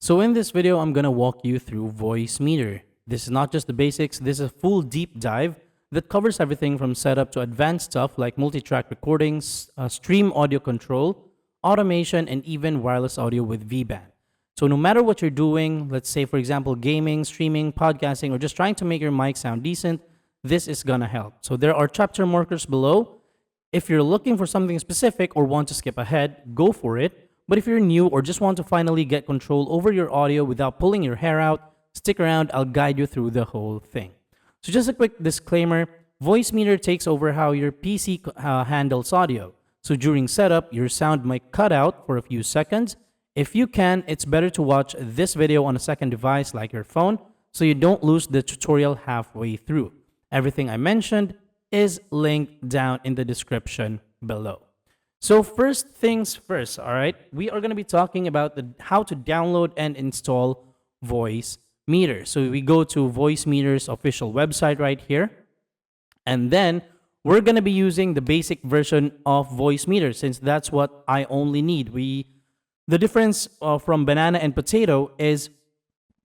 So in this video, I'm going to walk you through VoiceMeeter. This is not just the basics, this is a full deep dive that covers everything from setup to advanced stuff like multi-track recordings, stream audio control, automation, and even wireless audio with Vband. So no matter what you're doing, let's say for example, gaming, streaming, podcasting, or just trying to make your mic sound decent, this is gonna help. So there are chapter markers below. If you're looking for something specific or want to skip ahead, go for it. But if you're new or just want to finally get control over your audio without pulling your hair out, stick around, I'll guide you through the whole thing. So just a quick disclaimer, VoiceMeeter takes over how your PC handles audio. So during setup, your sound might cut out for a few seconds. If you can, it's better to watch this video on a second device like your phone so you don't lose the tutorial halfway through. Everything I mentioned is linked down in the description below. So first things first, all right? We are going to be talking about how to download and install VoiceMeeter. So we go to VoiceMeeter's official website right here. And then we're going to be using the basic version of VoiceMeeter since that's what I only need. The difference from banana and potato is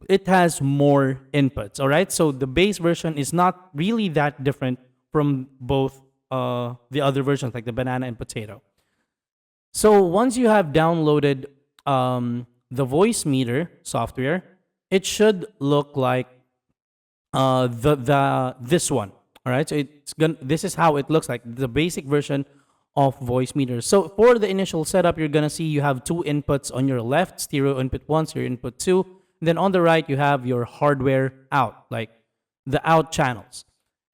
it has more inputs, all right? So the base version is not really that different from both the other versions like the banana and potato. So once you have downloaded the VoiceMeeter software, it should look like this one. All right, so this is how it looks like, the basic version of VoiceMeeter. So for the initial setup, you're gonna see you have two inputs on your left, stereo input 1, stereo input 2. And then on the right, you have your hardware out, like the out channels.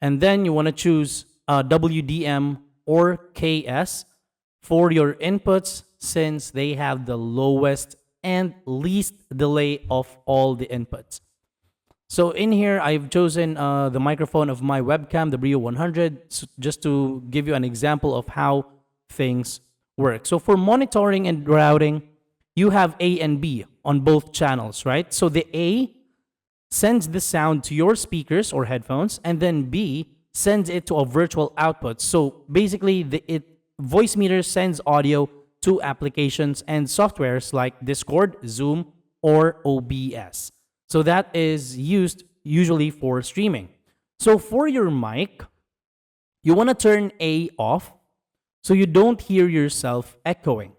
And then you wanna choose WDM or KS for your inputs since they have the lowest and least delay of all the inputs. So in here, I've chosen the microphone of my webcam, the Brio 100, just to give you an example of how things work. So for monitoring and routing, you have A and B on both channels, right? So the A sends the sound to your speakers or headphones, and then B sends it to a virtual output. So basically, VoiceMeeter sends audio to applications and softwares like Discord, Zoom, or OBS. So that is used usually for streaming. So for your mic, you want to turn A off so you don't hear yourself echoing.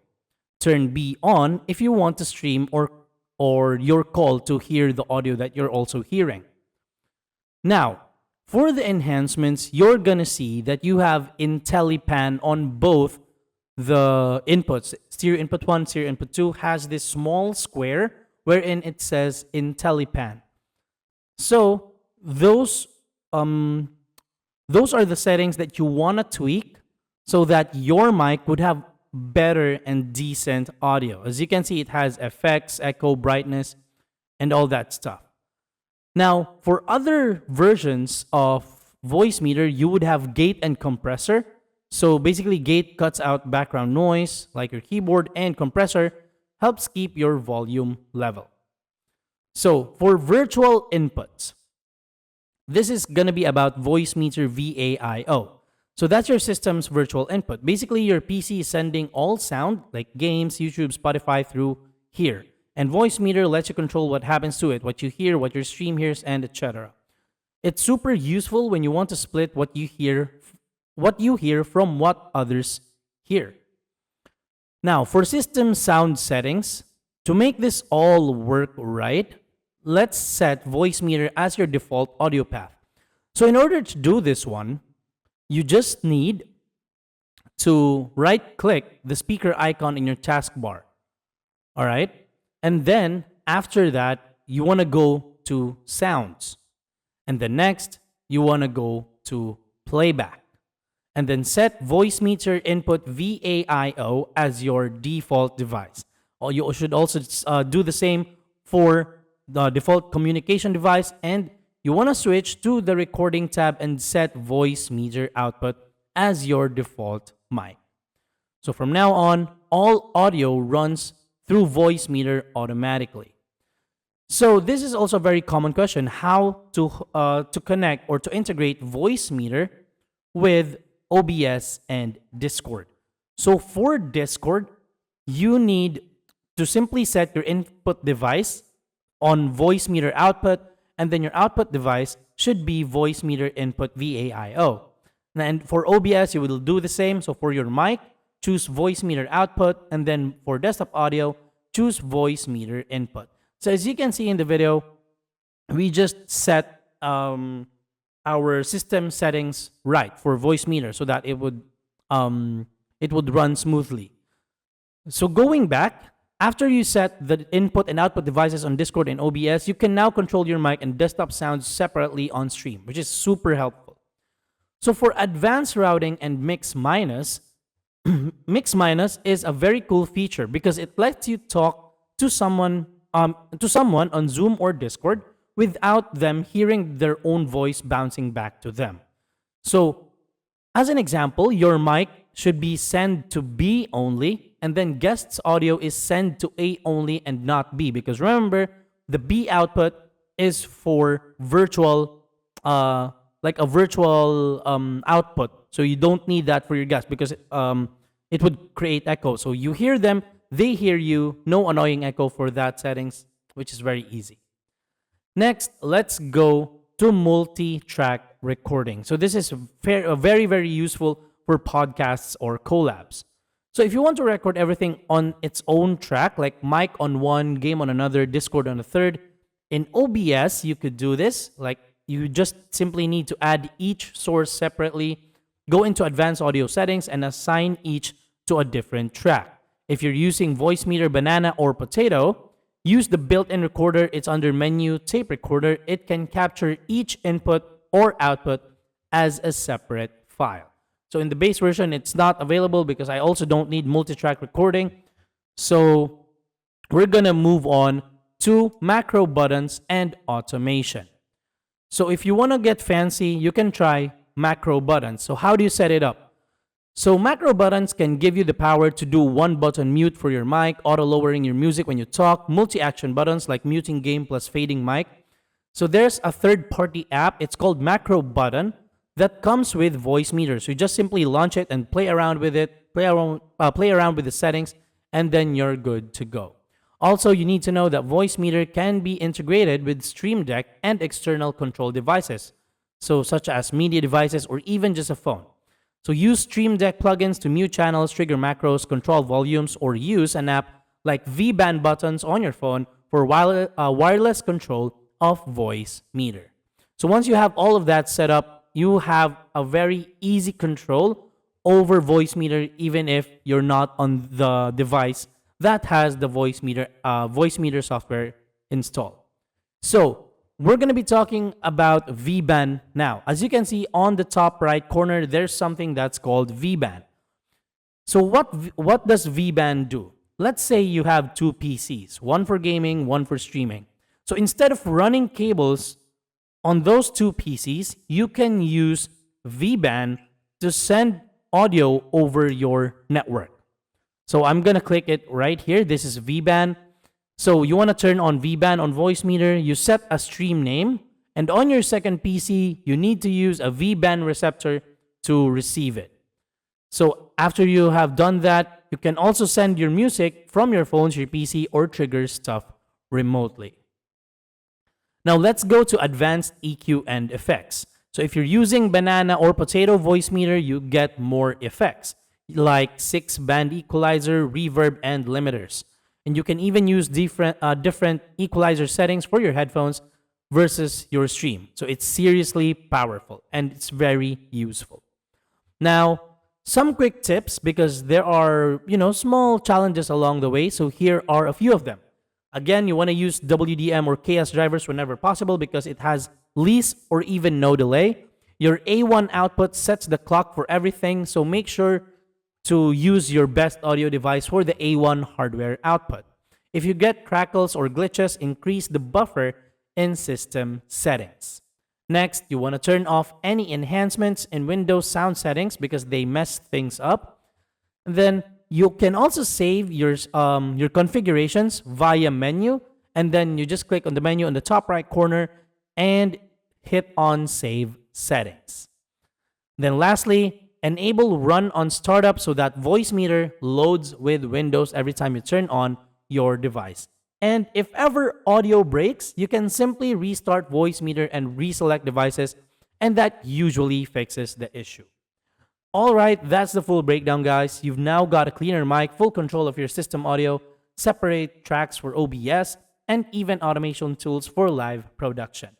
Turn B on if you want to stream or your call to hear the audio that you're also hearing. Now, for the enhancements, you're going to see that you have IntelliPan on both the inputs. Stereo input 1, stereo input 2 has this small square wherein it says IntelliPan. So those are the settings that you want to tweak so that your mic would have better and decent audio. As you can see, it has effects, echo, brightness, and all that stuff. Now, for other versions of VoiceMeeter, you would have gate and compressor. So basically, gate cuts out background noise like your keyboard, and compressor helps keep your volume level. So for virtual inputs, this is going to be about VoiceMeeter VAIO. So that's your system's virtual input. Basically, your PC is sending all sound like games, YouTube, Spotify through here. And VoiceMeeter lets you control what happens to it, what you hear, what your stream hears, and etc. It's super useful when you want to split what you hear from what others hear. Now, for system sound settings, to make this all work right, let's set VoiceMeeter as your default audio path. So in order to do this one, you just need to right-click the speaker icon in your taskbar. All right? And then, after that, you want to go to sounds. And then next, you want to go to playback. And then set VoiceMeeter input VAIO as your default device. Or you should also do the same for the default communication device, and you want to switch to the recording tab and set VoiceMeeter output as your default mic. So from now on, all audio runs through VoiceMeeter automatically. So this is also a very common question, how to connect or to integrate VoiceMeeter with OBS and Discord. So for Discord, you need to simply set your input device on VoiceMeeter output, and then your output device should be VoiceMeeter input VAIO. And for OBS, you will do the same. So for your mic, choose VoiceMeeter output, and then for desktop audio, choose VoiceMeeter input. So as you can see in the video, we just set our system settings right for VoiceMeeter so that it would run smoothly. So going back, after you set the input and output devices on Discord and OBS, you can now control your mic and desktop sounds separately on stream, which is super helpful. So for advanced routing and mix minus, mix minus is a very cool feature because it lets you talk to someone on Zoom or Discord without them hearing their own voice bouncing back to them. So as an example, your mic should be send to B only, and then guest's audio is send to A only and not B, because remember, the B output is for virtual, like a virtual output. So you don't need that for your guest because it would create echo. So you hear them, they hear you, no annoying echo for that settings, which is very easy. Next, let's go to multi-track recording. So this is very, very useful for podcasts or collabs. So if you want to record everything on its own track, like mic on one, game on another, Discord on a third, in OBS, you could do this. Like you just simply need to add each source separately, go into advanced audio settings, and assign each to a different track. If you're using VoiceMeeter, Banana, or Potato, use the built-in recorder. It's under menu, tape recorder. It can capture each input or output as a separate file. So in the base version, it's not available because I also don't need multi-track recording. So we're going to move on to macro buttons and automation. So if you want to get fancy, you can try macro buttons. So how do you set it up? So macro buttons can give you the power to do one button mute for your mic, auto lowering your music when you talk, multi-action buttons like muting game plus fading mic. So there's a third-party app. It's called Macro Button that comes with VoiceMeeter. So you just simply launch it and play around with it, play around with the settings, and then you're good to go. Also, you need to know that VoiceMeeter can be integrated with Stream Deck and external control devices, so such as media devices or even just a phone. So use Stream Deck plugins to mute channels, trigger macros, control volumes, or use an app like Vband buttons on your phone for wireless control of VoiceMeeter. So once you have all of that set up, you have a very easy control over even if you're not on the device that has the VoiceMeeter software installed. So we're going to be talking about Vband now. As you can see on the top right corner, there's something that's called Vband. So what does Vband do? Let's say you have two PCs, one for gaming, one for streaming. So instead of running cables on those two PCs, you can use Vband to send audio over your network. So I'm going to click it right here. This is Vband. So you want to turn on Vband on VoiceMeeter. You set a stream name. And on your second PC, you need to use a Vband receptor to receive it. So after you have done that, you can also send your music from your phone to your PC or trigger stuff remotely. Now let's go to advanced EQ and effects. So if you're using Banana or Potato VoiceMeeter, you get more effects like 6-band equalizer, reverb, and limiters. And you can even use different equalizer settings for your headphones versus your stream. So it's seriously powerful and it's very useful. Now, some quick tips because there are, small challenges along the way. So here are a few of them. Again, you want to use WDM or KS drivers whenever possible because it has least or even no delay. Your A1 output sets the clock for everything, so make sure to use your best audio device for the A1 hardware output. If you get crackles or glitches, increase the buffer in system settings. Next, you want to turn off any enhancements in Windows sound settings because they mess things up. Then you can also save your configurations via menu, and then you just click on the menu on the top right corner and hit on Save Settings. Then lastly, enable Run on Startup so that VoiceMeeter loads with Windows every time you turn on your device. And if ever audio breaks, you can simply restart VoiceMeeter and reselect devices, and that usually fixes the issue. Alright, that's the full breakdown, guys. You've now got a cleaner mic, full control of your system audio, separate tracks for OBS, and even automation tools for live production.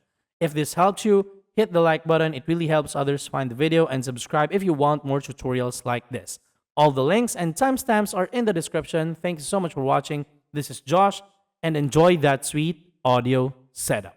If this helped you, hit the like button. It really helps others find the video, and subscribe if you want more tutorials like this. All the links and timestamps are in the description. Thanks so much for watching. This is Josh, and enjoy that sweet audio setup.